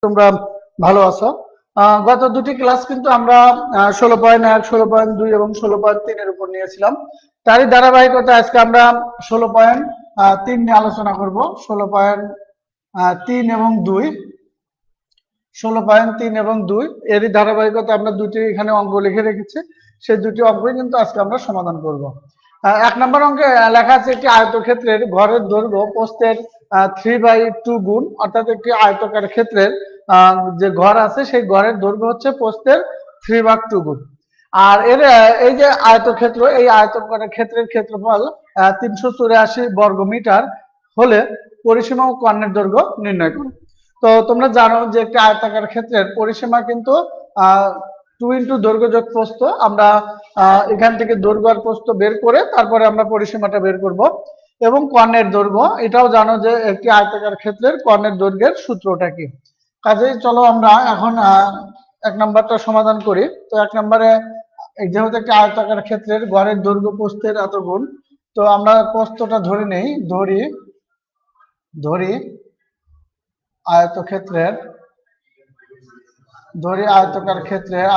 তোমরা ভালো আছো। গত দুটি ক্লাস কিন্তু আমরা 16.1, 16.2 এবং 16.3 এর উপর নিয়েছিলাম। তারই ধারাবাহিকতা আজকে আমরা 16.3 নিয়ে আলোচনা করব। 16.3 এবং 2, 16.3 এবং 2 এরই ধারাবাহিকতা আমরা দুটি এখানে অঙ্ক লিখে রেখেছি। সেই দুটি অঙ্কই কিন্তু আজকে আমরা সমাধান করব। 1 নম্বর অঙ্কে লেখা আছে একটি আয়তক্ষেত্রের ঘরের দৈর্ঘ্য প্রস্থের 3/2 গুণ, অর্থাৎ একটি আয়তকার ক্ষেত্রের যে ঘর আছে সেই ঘরের দৈর্ঘ্য হচ্ছে প্রস্থের 3/2 গুণ। আর এর এই যে আয়তক্ষেত্র, এই আয়তকার ক্ষেত্রের ক্ষেত্রফল 384 বর্গ মিটার হলে পরিসীমা ও কর্ণের দৈর্ঘ্য নির্ণয় করো। তো তোমরা জানো যে একটি আয়তাকার ক্ষেত্রের পরিসীমা কিন্তু 2 ইন্টু দৈর্ঘ্য যোগ প্রস্থ। আমরা এখান থেকে দৈর্ঘ্য আর প্রস্থ বের করে তারপরে আমরা পরিসীমাটা বের করব। এবং কর্ণের দৈর্ঘ্য, এটাও জানো যে একটি আয়তাকার ক্ষেত্রের কর্ণের দৈর্ঘ্যের সূত্রটা কি। কাজেই চলো আমরা এখন 1 নম্বরটা সমাধান করি। তো 1 নম্বরে যেহেতু একটি আয়তাকার ক্ষেত্রের গড়ের দৈর্ঘ্য প্রস্থের এত গুণ, তো আমরা প্রস্থটা ধরে নেই। ধরি আয়তক্ষেত্রের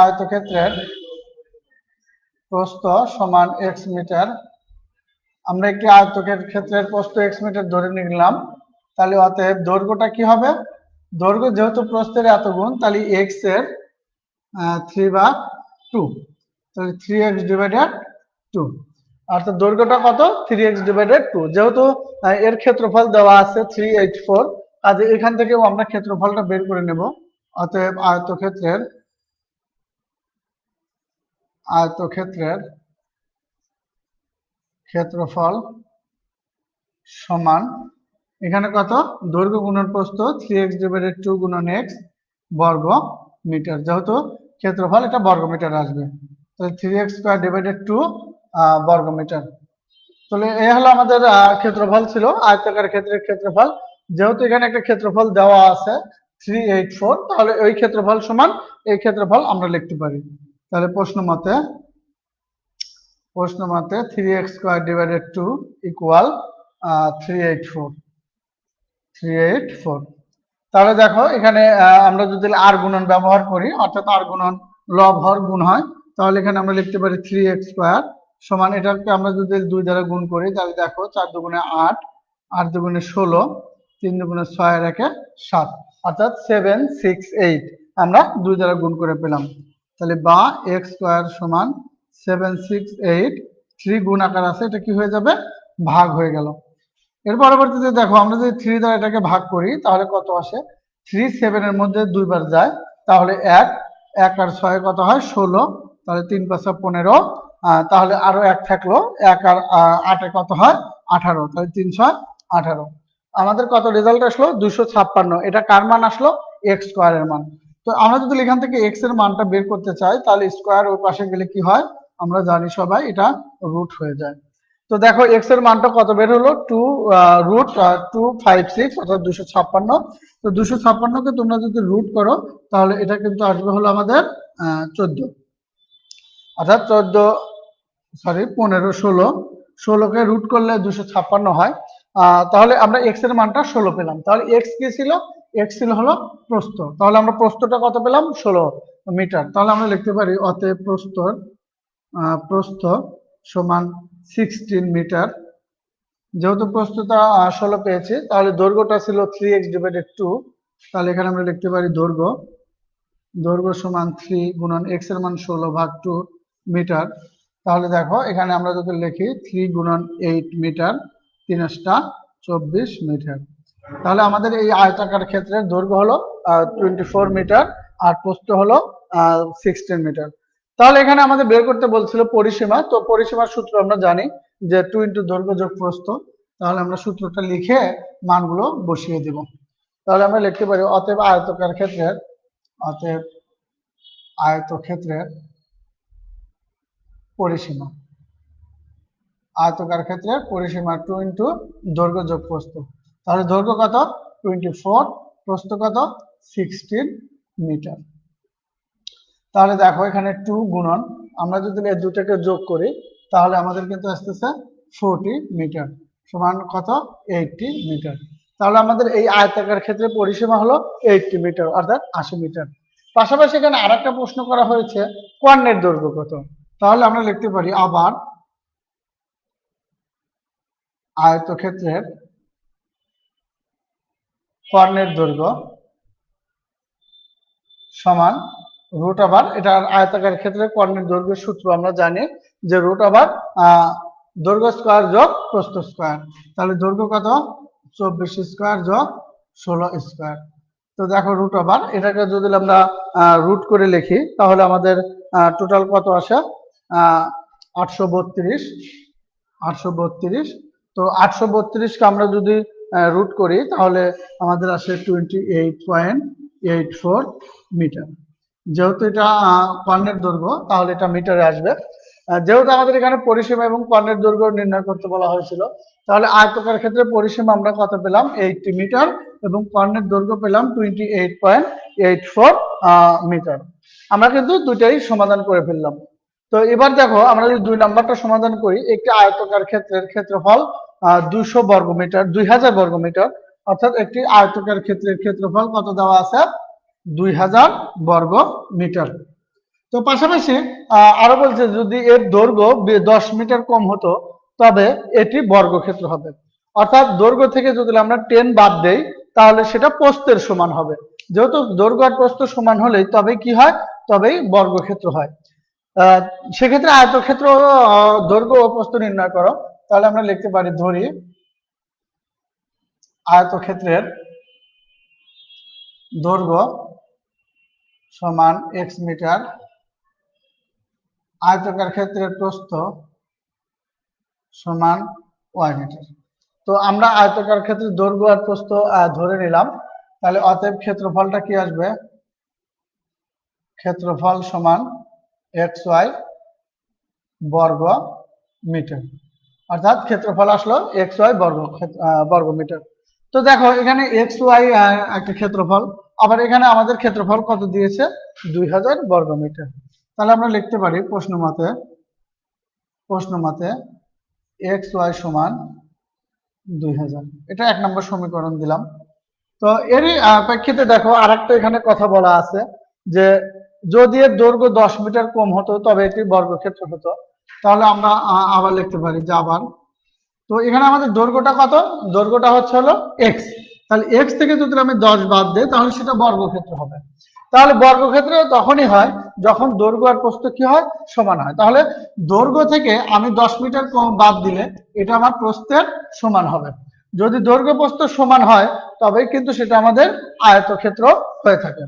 আয়তক্ষেত্রের প্রস্থ সমান x মিটার। আমরা একটি আয়তক্ষেত্রের প্রস্থ x মিটার ধরে নিলাম। তাহলে অতএব দৈর্ঘ্যটা কি হবে? দৈর্ঘ্য যেহেতু প্রস্থের এত গুণ, তাহলে x এর 3/2, তাহলে 3x ডিভাইডেড 2, অর্থাৎ দৈর্ঘ্যটা কত? 3x divided 2। যেহেতু এর ক্ষেত্রফল দেওয়া আছে 384, কাজে এখান থেকেও আমরা ক্ষেত্রফলটা বের করে নেব। অতএব আয়তক্ষেত্রের ক্ষেত্রফল সমান এখানে কত? দৈর্ঘ্য গুণন প্রস্থ 3x ডিভাইডেড 2 গুণন x বর্গ মিটার। যেহেতু ক্ষেত্রফল এটা বর্গ মিটার আসবে, তাহলে 3x স্কয়ার ডিভাইডেড 2 বর্গ মিটার। তাহলে এই হলো আমাদের ক্ষেত্রফল ছিল আয়তাকার ক্ষেত্রের ক্ষেত্রফল। যেহেতু এখানে একটা ক্ষেত্রফল দেওয়া আছে 384, তাহলে ওই ক্ষেত্রফল সমান এই ক্ষেত্রফল আমরা লিখতে পারি। তাহলে প্রশ্ন মতে 3x স্কয়ার ডিভাইডেড 2 ইকুয়াল 384। তাহলে দেখো এখানে আমরা যদি আর গুণন ব্যবহার করি, অর্থাৎ আর গুণন লব হর গুণ হয়, তাহলে এখানে আমরা লিখতে পারি 3x স্কয়ার সমান, এটাকে আমরা যদি 2 দ্বারা গুণ করি, তাহলে দেখো 4 দুগুণে 8, 8 দুগুণে 16, 3 দুগুণে 6 আর 1 7, অর্থাৎ 768 আমরা 2 দ্বারা গুণ করে পেলাম। তাহলে বা x স্কয়ার সমান 768, 3 গুণ আকার আছে, এটা কি হয়ে যাবে? ভাগ হয়ে গেল। এর পরবর্তীতে দেখো আমরা যদি 3 দ্বারা এটাকে ভাগ করি তাহলে কত আসে? 3 7 এর মধ্যে 2 বার যায়, তাহলে 1 1 আর 6 কত হয়? 16, তাহলে 3 5 15, তাহলে আরো 1 থাকলো, 1 আর 8 এ কত হয়? 18, তাহলে 3 6 18। আমাদের কত রেজাল্ট আসলো? 256। এটা কার মান আসলো? x স্কয়ারের মান। তো আমরা যদি এখান থেকে x এর মানটা বের করতে চাই, তাহলে স্কয়ার ওই পাশে গেলে কি হয়? আমরা জানি সবাই, এটা রুট হয়ে যায়। তো দেখো x এর মানটা কত বের হলো? 2√256, অর্থাৎ 256। তো 256 কে তোমরা যদি রুট করো তাহলে এটা কিন্তু আসবে হলো আমাদের 14, অর্থাৎ 16 কে রুট করলে 256 হয়। তাহলে আমরা x এর মানটা 16 পেলাম। তাহলে x কি ছিল? x ছিল হলো প্রস্থ। তাহলে আমরা প্রস্থটা কত পেলাম? 16 মিটার। তাহলে আমরা লিখতে পারি অতএব প্রস্থ সমান 16 মিটার। যেহেতু প্রস্থটা 16 পেয়েছি, তাহলে দৈর্ঘ্যটা ছিল 3x ডিভাইডেড 2, তাহলে এখানে আমরা লিখতে পারি দৈর্ঘ্য সমান 3 গুণন x এর মান 16 ভাগ 2 মিটার। তাহলে দেখো এখানে আমরা যদি লিখি 3 গুণন 8 মিটার, 3 24 মিটার। তাহলে আমাদের এই আয়তাকার ক্ষেত্রের দৈর্ঘ্য হলো 24 মিটার আর প্রস্থ হলো 16 মিটার। তাহলে এখানে আমাদের বের করতে বলছিল পরিসীমা। তো পরিসীমার সূত্র আমরা জানি যে 2 ইন্টু দৈর্ঘ্য যোগ প্রস্থ। তাহলে আমরা সূত্রটা লিখে মানগুলো বসিয়ে দেব। তাহলে আমরা লিখতে পারি অতএব আয়তক্ষেত্রের পরিসীমা 2 ইন্টু দৈর্ঘ্য যোগ প্রস্থ। তাহলে দৈর্ঘ্য কত? 24, প্রস্থ কত? 16 মিটার। তাহলে দেখো এখানে 2 গুণন, আমরা যদি এই দুটাকে যোগ করি তাহলে আমাদের কিন্তু আসতেছে 40 মিটার সমান কত? 80 মিটার। তাহলে আমাদের এই আয়তাকার ক্ষেত্রে পরিসীমা হলো 80 মিটার অর্থাৎ 80 মিটার। পাশাপাশি এখানে আরেকটা প্রশ্ন করা হয়েছে কর্ণের দৈর্ঘ্য কত। তাহলে আমরা লিখতে পারি আবার আয়তক্ষেত্রের কর্ণের দৈর্ঘ্য সমান রুট ওভার, এটার আয়তাকার ক্ষেত্রে কর্ণের দৈর্ঘ্যের সূত্র আমরা জানি যে রুট ওভার দৈর্ঘ্য স্কয়ার যোগ প্রস্থ স্কয়ার। তাহলে দৈর্ঘ্য কত 24 স্কয়ার যোগ 16 স্কয়ার। তো দেখো রুট ওভার এটাকে যদি আমরা রুট করে লিখি তাহলে আমাদের টোটাল কত আসে 832। তো 832 কে আমরা যদি রুট করি তাহলে আমাদের আসে 28.84 মিটার। যেহেতু এটা কর্ণের দৈর্ঘ্য তাহলে এটা মিটারে আসবে। যেহেতু আমাদের এখানে পরিসীমা এবং কর্ণের দৈর্ঘ্য নির্ণয় করতে বলা হয়েছিল, তাহলে আয়তকার ক্ষেত্রে পরিসীমা আমরা কত পেলাম 80 মিটার এবং কর্ণের দৈর্ঘ্য পেলাম 28.84 মিটার। আমরা কিন্তু দুইটাই সমাধান করে ফেললাম। তো এবার দেখো আমরা যদি 2 নাম্বারটা সমাধান করি, একটি আয়তকার ক্ষেত্রের ক্ষেত্রফল 200 বর্গমিটার 2000 বর্গমিটার, অর্থাৎ একটি আয়তকার ক্ষেত্রের ক্ষেত্রফল কত দেওয়া আছে 2000 বর্গ মিটার। তো পাশাপাশি আরো বলছে যদি এর দৈর্ঘ্য 10 মিটার কম হতো তবে এটি বর্গক্ষেত্র হবে। অর্থাৎ দৈর্ঘ্য থেকে যদি আমরা 10 বাদ দেই তাহলে সেটা প্রস্থের সমান হবে। যেহেতু দৈর্ঘ্য আর প্রস্থ সমান হলেই তবে কি হয়, তবেই বর্গক্ষেত্র হয়। সেক্ষেত্রে আয়তক্ষেত্র দৈর্ঘ্য ও প্রস্থ নির্ণয় করো। তাহলে আমরা লিখতে পারি ধরি আয়তক্ষেত্রের দৈর্ঘ্য সমান x মিটার, আয়তকার ক্ষেত্রের প্রস্থ সমান y মিটার। তো আমরা আয়তকার ক্ষেত্রের দৈর্ঘ্য আর প্রস্থ ধরে নিলাম। তাহলে অতএব ক্ষেত্রফলটা কি আসবে, ক্ষেত্রফল সমান xy বর্গ মিটার, অর্থাৎ ক্ষেত্রফল আসলো xy বর্গ মিটার। তো দেখো এখানে xy একটা ক্ষেত্রফল, আবার এখানে আমাদের ক্ষেত্রফল কত দিয়েছে 2000 বর্গ মিটার। তাহলে আমরা লিখতে পারি প্রশ্ন মতে xy সমান 2000। এটা 1 নম্বর সমীকরণ দিলাম। তো এরই প্রেক্ষিতে দেখো আরেকটা এখানে কথা বলা আছে যে যদি এর দৈর্ঘ্য 10 মিটার কম হতো তবে এটি বর্গক্ষেত্র হতো। তাহলে আমরা আবার লিখতে পারি যে আবার, তো এখানে আমাদের দৈর্ঘ্যটা কত, দৈর্ঘ্যটা হচ্ছে হলো x। তাহলে x থেকে যদি আমি 10 বাদ দিই তাহলে সেটা বর্গক্ষেত্র হবে। তাহলে বর্গক্ষেত্র তখনই হয় যখন দৈর্ঘ্য আর প্রস্থ কি হয় সমান হয়। তাহলে দৈর্ঘ্য থেকে আমি 10 মিটার কম বাদ দিলে এটা আমার প্রস্থের সমান হবে। যদি দৈর্ঘ্য প্রস্থ সমান হয় তবেই কিন্তু সেটা আমাদের আয়তক্ষেত্র হয়ে থাকে।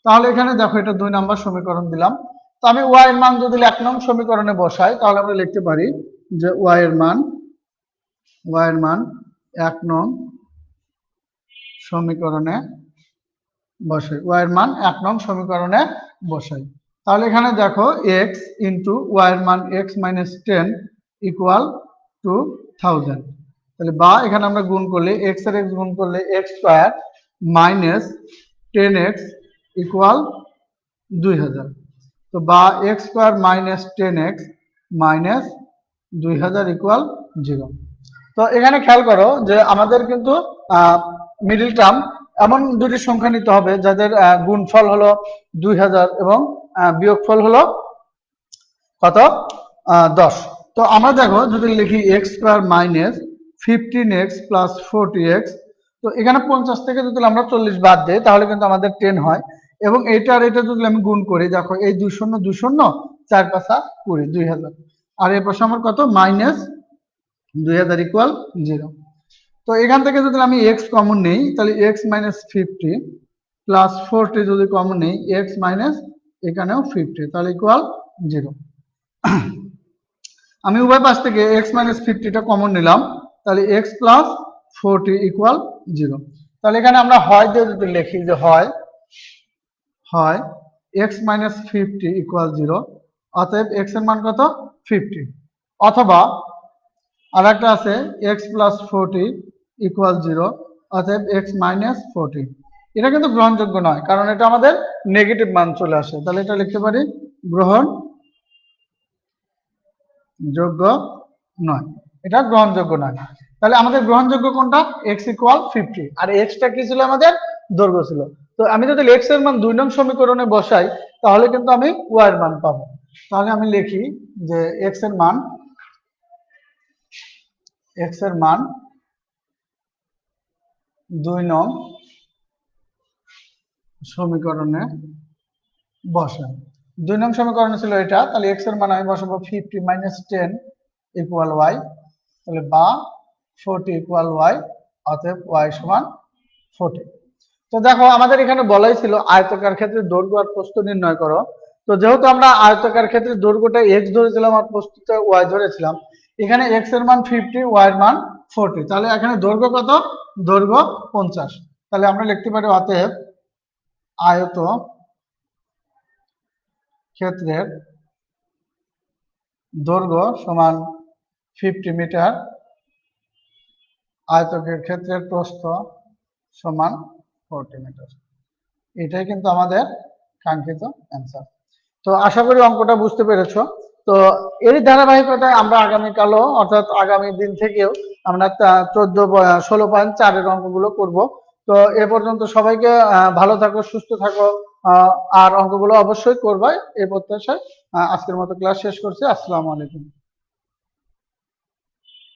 তাহলে এখানে দেখো এটা 2 নম্বর সমীকরণ দিলাম। তো আমি y এর মান যদি 1 নং সমীকরণে বসাই তাহলে আমরা লিখতে পারি যে y এর মান 1 নং সমীকরণে বসাই, y এর মান 1 নং সমীকরণে বসাই। তাহলে এখানে দেখো x ইন্টু y এর মান x মাইনাস 10 ইকুয়াল টু 1000। তাহলে বা এখানে আমরা গুণ করলে x আর x গুণ করলে x square minus 10x equal 2000। তো বা x square minus 10x minus 2000 equal 0। তো এখানে খেয়াল করো যে আমাদের কিন্তু মিডল টার্ম এমন দুটি সংখ্যা নিতে হবে যাদের গুণফল হলো 2000 এবং বিয়োগফল হলো কত 10। তো আমরা দেখো যদি লিখি x square minus 15x plus 40x, তো এখানে 50 থেকে যদি আমরা 40 বাদ দিই তাহলে কিন্তু আমাদের 10 হয়। এবং এটা আর এটা যদি আমি গুণ করি দেখো এই 2 শূন্য 2 শূন্য 4 5 20 2000, আর এর পাশে আমার কত মাইনাস 2000 ইকুয়াল 0। তো এখান থেকে যদি আমি x কমন নেই তাহলে x মাইনাস 50 প্লাস 40 যদি কমন নেই x মাইনাস এখানেও 50 তাহলে ইকুয়াল 0। আমি উভয় পাশ থেকে x মাইনাস 50টা কমন নিলাম তাহলে x প্লাস 40 ইকুয়াল 0। তাহলে এখানে আমরা হয় দিয়ে যদি লিখি যে হয় x মাইনাস 50 ইকুয়াল 0, অতএব x এর মান কত 50, অথবা আর একটা আছে x প্লাস 40 ইকুয়াল 0, অতএব x মাইনাস 40। এটা কিন্তু গ্রহণযোগ্য নয় কারণ এটা আমাদের নেগেটিভ মান চলে আসে। তাহলে এটা লিখতে পারি গ্রহণযোগ্য নয়, এটা গ্রহণযোগ্য নয়। তাহলে আমাদের গ্রহণযোগ্য কোনটা? এক্স ইকুয়াল 50, আর এক্সটা কি ছিল আমাদের? দৈর্ঘ্য ছিল। তো আমি যদি এক্স এর মান 2 নং সমীকরণে বসাই তাহলে কিন্তু আমি ওয়াই এর মান পাবো। তাহলে আমি লিখি যে এক্স এর মান 2 নং সমীকরণে বসাই। 2 নং সমীকরণে ছিল এটা, তাহলে এক্স এর মান আমি বসাবো 50 মাইনাস 10 ইকুয়াল ওয়াই, তাহলে বা 40 ইকুয়াল ওয়াই, অতএব ওয়াই সমান 40। তো দেখো আমাদের এখানে বলাই ছিল আয়তাকার ক্ষেত্রে দৈর্ঘ্য আর প্রস্থ নির্ণয় করো। তো যেহেতু আমরা আয়তাকার ক্ষেত্রে দৈর্ঘ্যটা এক্স ধরেছিলাম আর প্রস্থটা ওয়াই ধরেছিলাম, এখানে এক্স এর মান 50, ওয়াই এর মান 40, তাহলে এখানে দৈর্ঘ্য কত? দৈর্ঘ্য 50। তাহলে আমরা লিখতে পারি অতএব আয়ত ক্ষেত্রের দৈর্ঘ্য সমান 50 মিটার, আয়তকের ক্ষেত্রের প্রস্থ সমান 40 মিটার। এটাই কিন্তু আমাদের কাঙ্ক্ষিত অ্যান্সার। তো আশা করি অঙ্কটা বুঝতে পেরেছো। তো এর ধারাবাহিকতায় আমরা আগামীকালও অর্থাৎ আগামী দিন থেকেও আমরা 16.4 এর অঙ্কগুলো করব। তো এ পর্যন্ত সবাইকে ভালো থাকো, সুস্থ থাকো, আর অঙ্কগুলো অবশ্যই করবে এই প্রত্যাশায় আজকের মতো ক্লাস শেষ করছি। আসসালামু আলাইকুম।